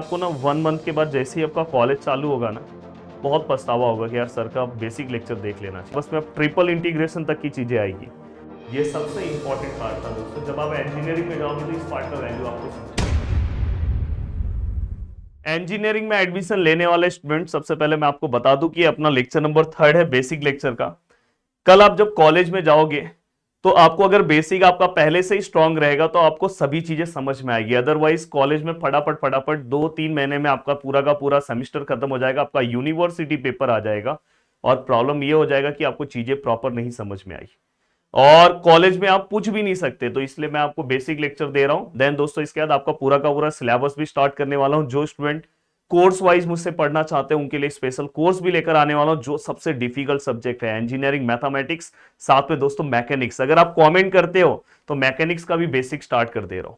आपको ना 1 मंथ के बाद जैसे ही आपका कॉलेज चालू होगा ना, बहुत पछतावा होगा कि यार सर का बेसिक लेक्चर देख लेना चाहिए। बस में अब ट्रिपल इंटीग्रेशन तक की चीजें आएगी। ये सबसे इंपॉर्टेंट पार्ट था दोस्तों। जब आप इंजीनियरिंग में जाओगे तो इस पार्ट का वैल्यू आपको समझेगा। इंजीनियरिंग में एडमिशन लेने वाले स्टूडेंट, सबसे पहले मैं आपको बता दूं कि अपना लेक्चर नंबर 3 है बेसिक लेक्चर का। कल आप जब कॉलेज में जाओगे तो आपको अगर बेसिक आपका पहले से ही स्ट्रांग रहेगा तो आपको सभी चीजें समझ में आएगी। अदरवाइज कॉलेज में फटाफट फटाफट 2-3 महीने में आपका पूरा का पूरा सेमेस्टर खत्म हो जाएगा, आपका यूनिवर्सिटी पेपर आ जाएगा और प्रॉब्लम ये हो जाएगा कि आपको चीजें प्रॉपर नहीं समझ में आई और कॉलेज में आप पूछ भी नहीं सकते। तो इसलिए मैं आपको बेसिक लेक्चर दे रहा हूं। देन दोस्तों इसके बाद आपका पूरा का पूरा सिलेबस भी स्टार्ट करने वाला हूं। जो स्टूडेंट कोर्स वाइज मुझसे पढ़ना चाहते हैं उनके लिए स्पेशल कोर्स भी लेकर आने वाला हूं। जो सबसे डिफिकल्ट सब्जेक्ट है इंजीनियरिंग मैथमेटिक्स, साथ में दोस्तों मैकेनिक्स। अगर आप कमेंट करते हो तो मैकेनिक्स का भी बेसिक स्टार्ट कर दे रहा हूं।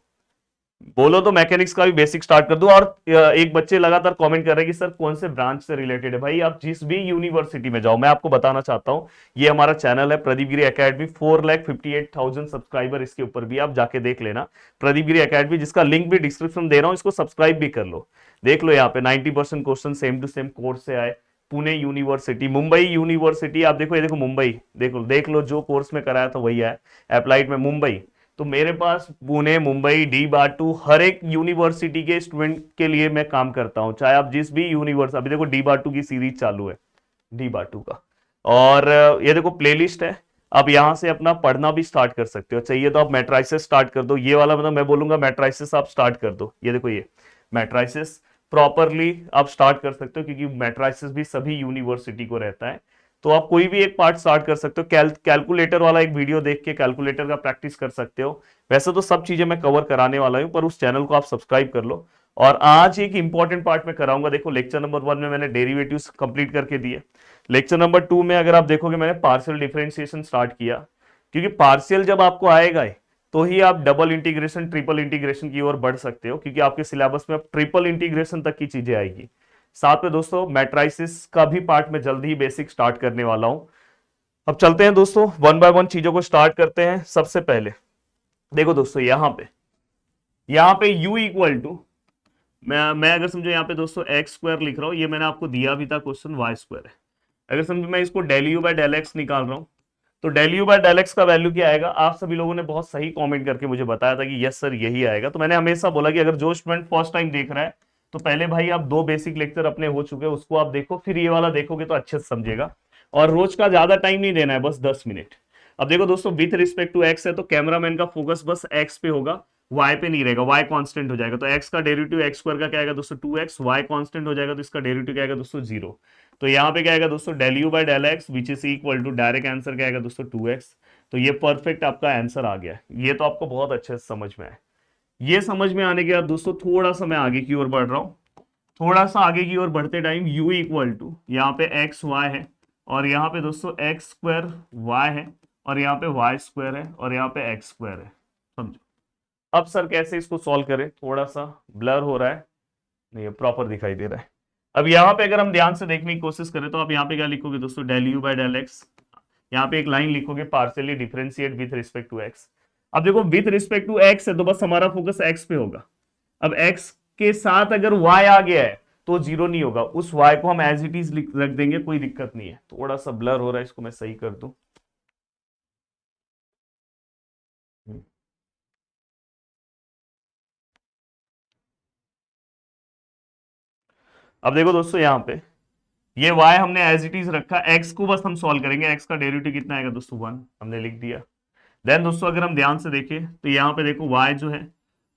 बोलो तो मैकेनिक्स का भी बेसिक स्टार्ट कर दूं। और एक बच्चे लगातार कमेंट कर रहे हैं कि सर कौन से ब्रांच से रिलेटेड है। भाई आप जिस भी यूनिवर्सिटी में जाओ, मैं आपको बताना चाहता हूं ये हमारा चैनल है प्रदीप गिरी एकेडमी। 4,58,000 सब्सक्राइबर इसके ऊपर भी, आप जाके देख लेना प्रदीप गिरी एकेडमी, जिसका लिंक भी डिस्क्रिप्शन दे रहा हूं। इसको सब्सक्राइब भी कर लो। देख लो यहाँ पे 90% question same to same course से आए। पुणे यूनिवर्सिटी, मुंबई यूनिवर्सिटी, आप देखो ये देखो मुंबई, देख लो जो कोर्स में कराया था वही है। अप्लाइड में मुंबई। तो मेरे पास पुणे, मुंबई, डी बाटू, हर एक यूनिवर्सिटी के स्टूडेंट के लिए मैं काम करता हूं। चाहे आप जिस भी यूनिवर्सिटी, अभी देखो डी बाटू की सीरीज चालू है, डी बाटू का। और ये देखो प्लेलिस्ट है। आप यहां से अपना पढ़ना भी स्टार्ट कर सकते हो। चाहिए तो आप मैट्राइसिस स्टार्ट कर दो। ये वाला मतलब मैं बोलूंगा मैट्राइसिस आप स्टार्ट कर दो। ये देखो ये मैट्राइसिस प्रॉपरली आप स्टार्ट कर सकते हो, क्योंकि मैट्राइसिस भी सभी यूनिवर्सिटी को रहता है। तो आप कोई भी एक पार्ट स्टार्ट कर सकते हो। कैलकुलेटर वाला एक वीडियो देख के कैलकुलेटर का प्रैक्टिस कर सकते हो। वैसे तो सब चीजें मैं कवर कराने वाला हूं, पर उस चैनल को आप सब्सक्राइब कर लो। और आज एक इंपॉर्टेंट पार्ट में कराऊंगा। देखो लेक्चर नंबर 1 में मैंने डेरिवेटिव्स कंप्लीट करके दिए। लेक्चर नंबर 2 में अगर आप देखोगे मैंने पार्शियल डिफरेंशिएशन स्टार्ट किया, क्योंकि पार्शियल जब आपको आएगा तो ही आप डबल इंटीग्रेशन, ट्रिपल इंटीग्रेशन की ओर बढ़ सकते हो, क्योंकि आपके सिलेबस में अब ट्रिपल इंटीग्रेशन तक की चीजें आएगी। साथ में दोस्तों मैट्राइसिस का भी पार्ट में जल्दी ही बेसिक स्टार्ट करने वाला हूं। अब चलते हैं दोस्तों, वन बाय वन चीजों को स्टार्ट करते हैं। सबसे पहले देखो दोस्तों यहां पे u इक्वल टू, मैं अगर समझो यहाँ पे दोस्तों एक्स स्क्वायर लिख रहा हूं। ये मैंने आपको दिया भी था क्वेश्चन, वाई स्क्वायर है। अगर समझो मैं इसको del you by del X निकाल रहा हूं, तो del you by del X का वैल्यू क्या आएगा। आप सभी लोगों ने बहुत सही कमेंट करके मुझे बताया था कि यस सर यही आएगा। तो मैंने हमेशा बोला कि अगर जो स्टूडेंट फर्स्ट टाइम देख रहा है तो पहले भाई आप 2 बेसिक लेक्चर अपने हो चुके हैं उसको आप देखो, फिर ये वाला देखोगे तो अच्छे से समझेगा। और रोज का ज्यादा टाइम नहीं देना है, बस 10 मिनट। अब देखो दोस्तों विथ रिस्पेक्ट टू एक्स है तो कैमरामैन का फोकस बस एक्स पे होगा, वाई पे नहीं रहेगा। वाई कांस्टेंट हो जाएगा तो एक्स का डेरिवेटिव एक्स स्क्वायर का क्या आएगा दोस्तों 2x। वाई कांस्टेंट हो जाएगा तो इसका डेरिवेटिव क्या आएगा दोस्तों 0। तो यहाँ पे क्या आएगा दोस्तों del you by del X which is equal to, direct answer क्या आएगा दोस्तों 2x। तो ये परफेक्ट आपका आंसर आ गया। ये तो आपको बहुत अच्छे से समझ में आया। ये समझ में आने के बाद दोस्तों थोड़ा सा मैं आगे की ओर बढ़ रहा हूँ। थोड़ा सा आगे की ओर बढ़ते टाइम u इक्वल टू, यहाँ पे एक्स वाई है और यहाँ पे दोस्तों एक्स स्क्वायर वाई है और यहाँ पे वाई स्क्वायर है और यहाँ पे एक्स स्क्वायर है। समझो अब सर कैसे इसको सॉल्व करें। थोड़ा सा ब्लर हो रहा है, नहीं प्रॉपर दिखाई दे रहा है। अब यहाँ पे अगर हम ध्यान से देखने की कोशिश करें तो आप यहाँ पे क्या लिखोगे दोस्तों del you by del X. यहाँ पे एक लाइन लिखोगे partially differentiate with respect to x. अब देखो विथ रिस्पेक्ट टू एक्स है तो बस हमारा फोकस एक्स पे होगा। अब एक्स के साथ अगर वाई आ गया है तो जीरो नहीं होगा, उस वाई को हम एज इट इज रख देंगे, कोई दिक्कत नहीं है। थोड़ा सा ब्लर हो रहा है, इसको मैं सही कर दूं। अब देखो दोस्तों यहाँ पे ये y हमने एज इट इज रखा, x को बस हम सॉल्व करेंगे। x का डेरिवेटिव कितना आएगा दोस्तों 1, हमने लिख दिया। देन दोस्तों अगर हम ध्यान से देखें तो यहाँ पे देखो y जो है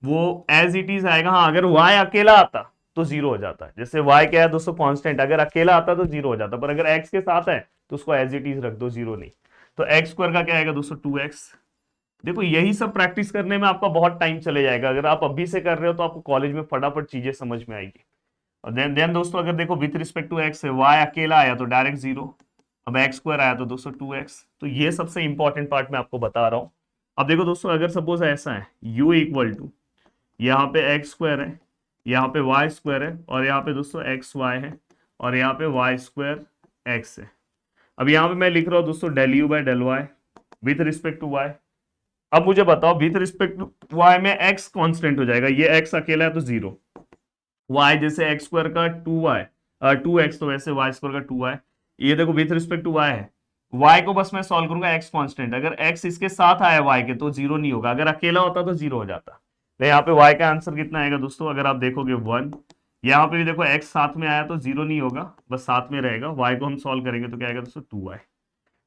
वो एज इट इज आएगा। हाँ अगर y अकेला आता तो जीरो हो जाता है। जैसे y क्या है दोस्तों कांस्टेंट, अगर अकेला आता तो जीरो हो जाता, पर अगर x के साथ है तो उसको एज इट इज रख दो, जीरो नहीं। तो एक्स स्क्वायर का क्या आएगा दोस्तों 2x। देखो यही सब प्रैक्टिस करने में आपका बहुत टाइम चले जाएगा। अगर आप अभी से कर रहे हो तो आपको कॉलेज में फटाफट चीजें समझ में आएगी। और देन दोस्तों अगर देखो विथ रिस्पेक्ट टू एक्स है, वाई अकेला आया तो डायरेक्ट जीरो। अब एक्स स्क्वायर आया तो दोस्तों 2x। तो ये सबसे इंपॉर्टेंट पार्ट मैं आपको बता रहा हूं। अब देखो दोस्तों अगर सपोज ऐसा है u इक्वल टू, यहाँ पे एक्स स्क्वायर है, यहाँ पे वाई स्क्वायर है और यहाँ पे दोस्तों एक्स वाई है और यहाँ पे वाई स्क्वायर एक्स है। अब यहाँ पे मैं लिख रहा हूँ दोस्तों del you by del y with respect to y. अब मुझे बताओ विथ रिस्पेक्ट टू वाई में एक्स कांस्टेंट हो जाएगा, ये एक्स अकेला है तो जीरो। y जैसे एक्स स्क्वायर का 2y 2x, तो वैसे वाई स्क्वायर का 2y। ये देखो विथ रिस्पेक्ट टू y है, y को बस मैं सॉल्व करूंगा x कांस्टेंट, अगर x इसके साथ आया y के तो जीरो नहीं होगा, अगर अकेला होता तो जीरो हो जाता। तो यहाँ पे y का आंसर कितना आएगा दोस्तों, अगर आप देखोगे 1। यहाँ पे भी देखो x साथ में आया तो जीरो नहीं होगा, बस साथ में रहेगा, y को हम सॉल्व करेंगे तो क्या आएगा दोस्तों 2y।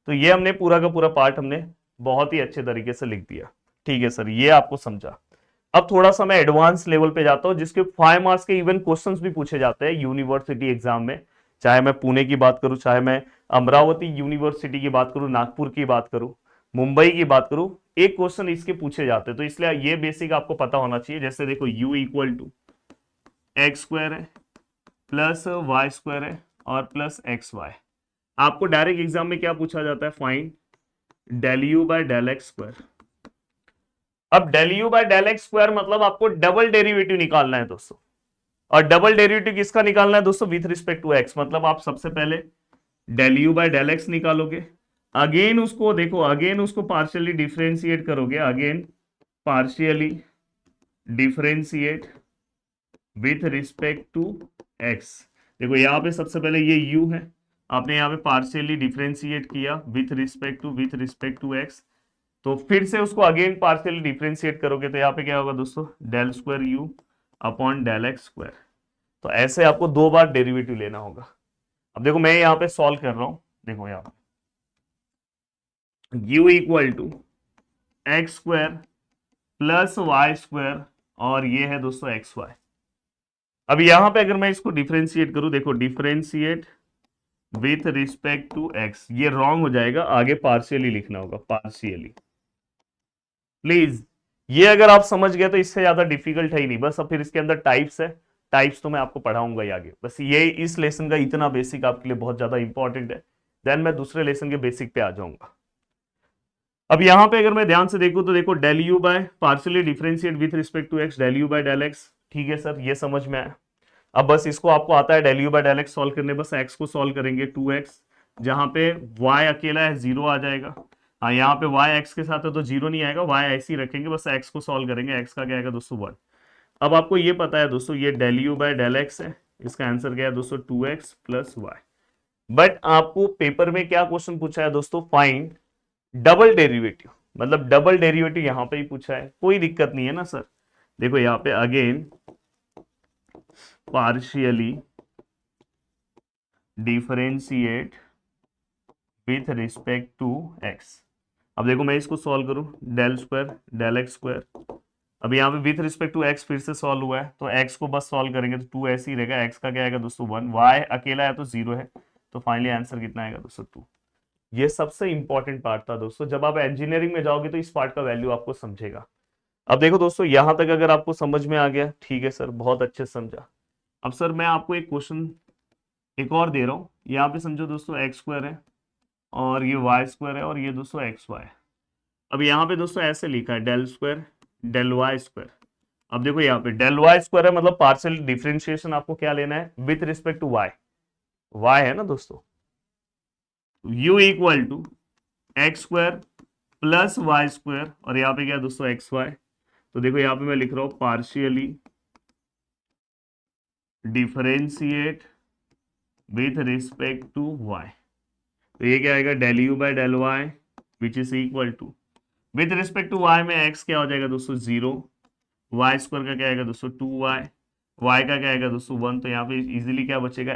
तो ये हमने पूरा का पूरा पार्ट हमने बहुत ही अच्छे तरीके से लिख दिया। ठीक है सर, ये आपको समझा। अब थोड़ा सा मैं एडवांस लेवल पे जाता हूं, जिसके 5 मार्क्स के इवन क्वेश्चंस भी पूछे जाते हैं यूनिवर्सिटी एग्जाम में, चाहे मैं पुणे की बात करूं, चाहे मैं अमरावती यूनिवर्सिटी की बात करूं, नागपुर की बात करूं, मुंबई की बात करूं, एक क्वेश्चन इसके पूछे जाते हैं। तो इसलिए ये बेसिक आपको पता होना चाहिए। जैसे देखो u equal to x square है प्लस वाई स्क्वायर है और प्लस एक्स वाई। आपको डायरेक्ट एग्जाम में क्या पूछा जाता है, find del you by del x square. अब del you by del x square मतलब आपको डबल डेरिवेटिव निकालना है दोस्तों, और डबल डेरिवेटिव किसका निकालना है दोस्तों, विथ रिस्पेक्ट टू एक्स। मतलब आप सबसे पहले del you by del x निकालोगे, अगेन उसको देखो, अगेन उसको पार्शियली डिफरेंशिएट करोगे, again partially differentiate with respect to x. देखो यहाँ पे सबसे पहले ये u है, आपने यहाँ पे पार्शियली डिफरेंशिएट किया विथ रिस्पेक्ट टू एक्स, तो फिर से उसको अगेन पार्शियली डिफरेंशिएट करोगे तो यहाँ पे क्या होगा दोस्तों, del square u upon del x square. तो ऐसे आपको 2 बार डेरिवेटिव लेना होगा। अब देखो मैं यहाँ पे सॉल्व कर रहा हूं, देखो यहाँ पे u equal to x square plus Y square और ये है दोस्तों एक्स वाई। अब यहां पे अगर मैं इसको डिफरेंशिएट करूं, देखो differentiate with respect to x, ये रॉन्ग हो जाएगा, आगे पार्शियली लिखना होगा, पार्शियली प्लीज। ये अगर आप समझ गए तो इससे ज्यादा डिफिकल्ट है ही नहीं, बस अब फिर इसके अंदर टाइप्स है, टाइप्स तो मैं आपको पढ़ाऊंगा ही आगे, बस ये इस लेसन का इतना बेसिक आपके लिए बहुत ज्यादा इंपॉर्टेंट है। देन मैं दूसरे लेसन के बेसिक पे आ जाऊंगा। अब यहां पे अगर मैं ध्यान से देखूं तो देखो del you by partially differentiate with respect to x, del you by del x. ठीक है सर, ये समझ में आया। अब बस इसको आपको आता है del you by del x solve करने, बस एक्स को सॉल्व करेंगे 2x, जहां पे y अकेला है 0 आ जाएगा। हाँ यहाँ पे y x के साथ है तो 0 नहीं आएगा, y ऐसे ही रखेंगे, बस x को सॉल्व करेंगे, x का क्या आएगा दोस्तों 1। अब आपको ये पता है दोस्तों ये del you by del x है, इसका आंसर क्या है दोस्तों 2x प्लस वाई। बट आपको पेपर में क्या क्वेश्चन पूछा है दोस्तों, फाइंड डबल डेरिवेटिव, मतलब डबल डेरिवेटिव यहां पे ही पूछा है, कोई दिक्कत नहीं है ना सर। देखो यहाँ पे again partially differentiate with respect to x. अब देखो मैं इसको सॉल्व करूं, del square del x square, अब यहाँ पे विथ रिस्पेक्ट टू एक्स फिर से सॉल्व हुआ है, तो एक्स को बस सॉल्व करेंगे तो 2 ऐसे ही रहेगा, एक्स का क्या आएगा दोस्तों 1, वाई अकेला है तो 0 है, तो फाइनली आंसर कितना आएगा दोस्तों 2। ये सबसे इंपॉर्टेंट पार्ट था दोस्तों, जब आप इंजीनियरिंग में जाओगे तो इस पार्ट का वैल्यू आपको समझेगा। अब देखो दोस्तों यहां तक अगर आपको समझ में आ गया, ठीक है सर, बहुत अच्छे से समझा। अब सर मैं आपको एक क्वेश्चन एक और दे रहा हूं, यहाँ पे समझो दोस्तों एक्स स्क्वायर है और ये वाई स्क्वायर है और ये दोस्तों एक्स वाई। अब यहाँ पे दोस्तों ऐसे लिखा है del square del y square. अब देखो यहाँ पे डेल वाई स्क्वायर है, मतलब पार्शियल डिफरेंशिएशन आपको क्या लेना है with respect to y, y है ना दोस्तों, u equal to x square plus Y square और यहाँ पे क्या है दोस्तों एक्स वाई। तो देखो यहाँ पे मैं लिख रहा हूं partially differentiate with respect to y, तो ये क्या आएगा del you by del y which is equal to with respect to y में x क्या हो जाएगा दोस्तों 0, वाई स्क्वायर का क्या आएगा दोस्तों 2y, y का क्या आएगा दोस्तों 1, तो यहाँ पे इजीली क्या बचेगा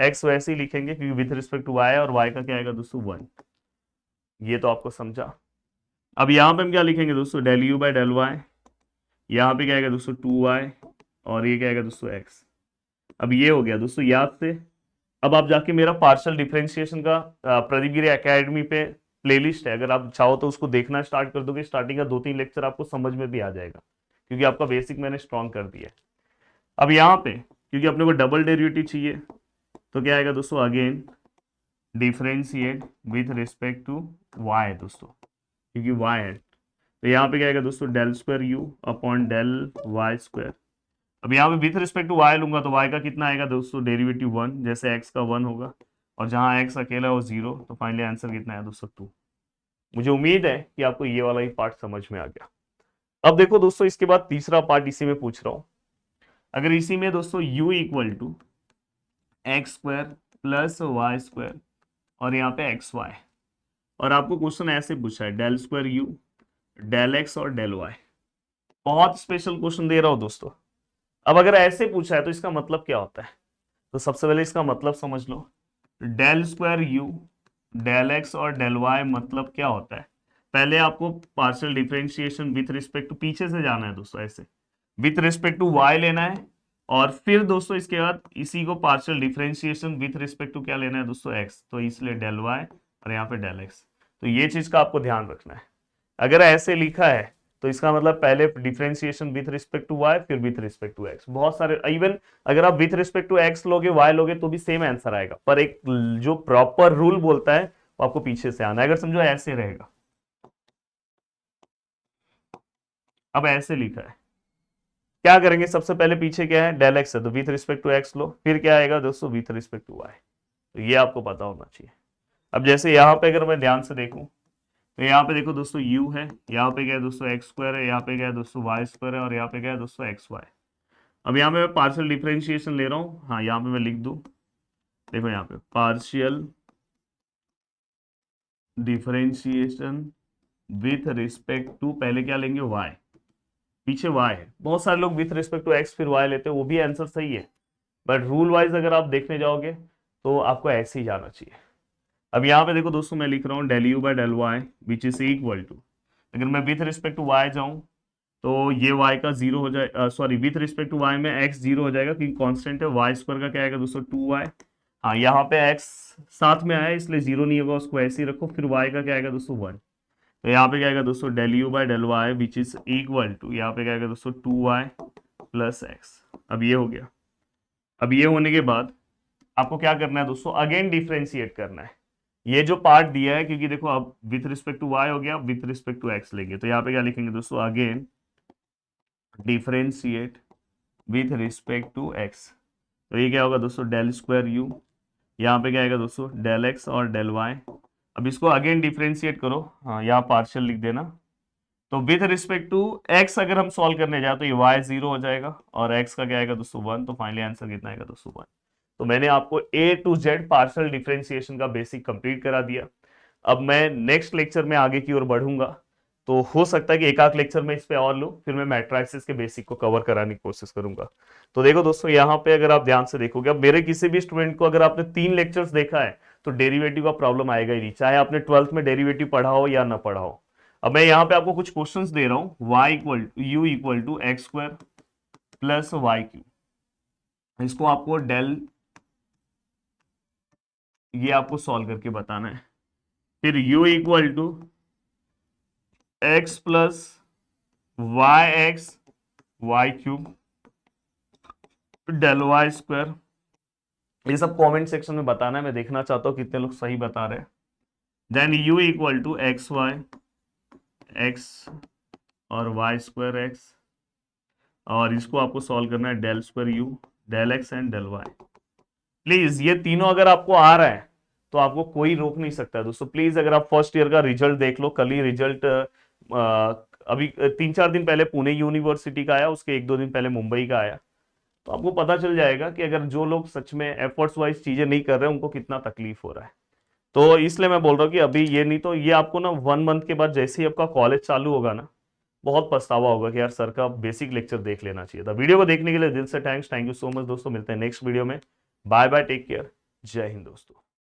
x वैसे ही लिखेंगे क्योंकि विथ रिस्पेक्ट टू y है, और y का क्या आएगा दोस्तों 1। ये तो आपको समझा। अब यहाँ पे हम क्या लिखेंगे दोस्तों del you by del y, यहाँ पे क्या आएगा दोस्तों 2y और ये क्या आएगा दोस्तों x। अब ये हो गया दोस्तों याद से। अब आप जाके मेरा पार्शियल डिफरेंशिएशन का प्रदीप गिरी एकेडमी पे प्लेलिस्ट है, अगर आप चाहो तो उसको देखना स्टार्ट कर दोगे, स्टार्टिंग का 2-3 लेक्चर आपको समझ में भी आ जाएगा, क्योंकि आपका बेसिक मैंने स्ट्रॉन्ग कर दिया है। अब यहाँ पे क्योंकि अपने को डबल डेरिवेटिव चाहिए तो क्या आएगा दोस्तों again differentiate with respect to y दोस्तों, क्योंकि वाई है, तो यहाँ पे क्या आएगा दोस्तों del square u upon del y square. अब यहाँ पे विथ रिस्पेक्ट टू वाई लूंगा तो वाई का कितना आएगा दोस्तों डेरिवेटिव 1, जैसे एक्स का 1 होगा और जहां एक्स अकेला हो 0, तो फाइनली आंसर कितना है दोस्तों 2। मुझे उम्मीद है कि आपको ये वाला ही पार्ट समझ में आ गया। अब देखो दोस्तों इसके बाद तीसरा पार्ट इसी में पूछ रहा हूं। अगर इसी में दोस्तों u equal to x square plus Y square और यहाँ पे एक्स वाई, और आपको क्वेश्चन ऐसे पूछा है del square you, del x और डेल वाई, बहुत स्पेशल क्वेश्चन दे रहा हूं दोस्तों। अब अगर ऐसे पूछा है तो इसका मतलब क्या होता है, तो सबसे पहले इसका मतलब समझ लो। Del square you, del x और डेल वाई मतलब क्या होता है, पहले आपको partial differentiation with respect to, पीछे से जाना है दोस्तों, ऐसे विथ रिस्पेक्ट टू वाई लेना है, और फिर दोस्तों इसके बाद इसी को partial differentiation with respect to क्या लेना है दोस्तों, एक्स, तो इसलिए डेल वाई और यहाँ पे डेल एक्स। तो ये चीज का आपको ध्यान रखना है। अगर ऐसे लिखा है तो इसका मतलब पहले differentiation with respect to y फिर विथ रिस्पेक्ट टू एक्स, बहुत सारे, इवन अगर आप विथ रिस्पेक्ट टू एक्स लोगे वाई लोगे तो भी सेम आंसर आएगा, पर एक जो प्रॉपर रूल बोलता है वो आपको पीछे से आना है। अगर समझो ऐसे रहेगा, अब ऐसे लिखा है, क्या करेंगे, सबसे पहले पीछे क्या है डेल एक्स है तो विथ रिस्पेक्ट टू एक्स लो, फिर क्या आएगा दोस्तों विथ रिस्पेक्ट टू वाई, तो ये आपको पता होना चाहिए। अब जैसे यहाँ पे अगर मैं ध्यान से देखूं तो यहाँ पे देखो दोस्तों u है, यहाँ पे क्या है दोस्तों एक्स स्क्वायर है, यहाँ पे क्या है दोस्तों वाई स्क्वायर है, और यहाँ पे क्या है दोस्तों एक्स वाई। अब यहाँ पे मैं पार्शियल डिफरेंशिएशन ले रहा हूँ, हाँ यहाँ पे मैं लिख दूं, देखो यहाँ पे partial differentiation with respect to, पहले क्या लेंगे y, पीछे y है, बहुत सारे लोग विथ रिस्पेक्ट टू x फिर y लेते हैं, वो भी आंसर सही है, बट रूल वाइज अगर आप देखने जाओगे तो आपको ऐसे ही जाना चाहिए। अब यहाँ पे देखो दोस्तों मैं लिख रहा हूँ del you by del y which is equal to, अगर मैं विथ रिस्पेक्ट टू y जाऊँ तो ये y का जीरो हो जाए, sorry with respect to y में x जीरो हो जाएगा क्योंकि कांस्टेंट है, y स्क्वायर का क्या आएगा दोस्तों 2y, हाँ यहाँ पे x साथ में आया इसलिए जीरो नहीं होगा, उसको ऐसे ही रखो, फिर y का क्या आएगा दोस्तों 1, तो यहाँ पे क्या आएगा दोस्तों del you by del y which is equal to, यहाँ पे क्या आएगा दोस्तों 2y प्लस एक्स। अब ये हो गया। अब ये होने के बाद आपको क्या करना है दोस्तों, अगेन डिफरेंशिएट करना है, ये जो पार्ट दिया है, क्योंकि देखो अब विथ रिस्पेक्ट टू y हो गया, विथ रिस्पेक्ट टू x लेंगे, तो यहाँ पे क्या लिखेंगे दोस्तों, again differentiate with respect to x, तो ये क्या होगा दोस्तों डेल स्क्वायर यू, यहाँ पे क्या आएगा दोस्तों डेल एक्स और डेल वाई। अब इसको अगेन डिफरेंशिएट करो, हाँ यहाँ पार्शियल लिख देना, तो विथ रिस्पेक्ट टू x अगर हम सॉल्व करने जाए तो ये y जीरो हो जाएगा और x का क्या आएगा दोस्तों 1, तो फाइनली आंसर कितना आएगा दोस्तों 1। तो मैंने आपको A to Z partial differentiation का बेसिक कंप्लीट करा दिया। अब मैं नेक्स्ट लेक्चर में आगे की ओर बढ़ूंगा, तो हो सकता है कि एक आध लेक्चर में इस पे और लूं, फिर मैं मैट्रिसेस के बेसिक को कवर कराने की कोशिश करूंगा। तो देखो दोस्तों यहाँ पे अगर आप ध्यान से देखोगे, अब मेरे किसी भी स्टूडेंट को अगर आपने 3 लेक्चर्स देखा है तो डेरिवेटिव का प्रॉब्लम आएगा ही नहीं, चाहे आपने 12th में डेरिवेटिव पढ़ा हो या ना पढ़ा हो। अब मैं यहाँ पे आपको कुछ क्वेश्चंस दे रहा हूँ, y equal u equal to x square plus y q, इसको आपको डेल, ये आपको सॉल्व करके बताना है, फिर u equal to x plus y x y cube del y square, ये सब कमेंट सेक्शन में बताना है, मैं देखना चाहता हूँ कितने लोग सही बता रहे हैं। Then u equal to x y x और वाई स्क्वायर एक्स, और इसको आपको सॉल्व करना है del square you del x and del y. Please ये तीनों अगर आपको आ रहा है तो आपको कोई रोक नहीं सकता दोस्तों। प्लीज अगर आप फर्स्ट ईयर का रिजल्ट देख लो, कल ही रिजल्ट अभी 3-4 दिन पहले पुणे यूनिवर्सिटी का आया, उसके 1-2 दिन पहले मुंबई का आया, तो आपको पता चल जाएगा कि अगर जो लोग सच में एफर्ट्स वाइज चीजें नहीं कर रहे उनको कितना तकलीफ हो रहा है। तो इसलिए मैं बोल रहा हूँ कि अभी ये नहीं तो ये आपको ना 1 मंथ के बाद जैसे ही आपका कॉलेज चालू होगा ना, बहुत पछतावा होगा कि यार सर का बेसिक लेक्चर देख लेना चाहिए था। वीडियो को देखने के लिए दिल से thanks, thank you so much दोस्तों, मिलते हैं नेक्स्ट वीडियो में, बाय बाय, टेक केयर, जय हिंद दोस्तों।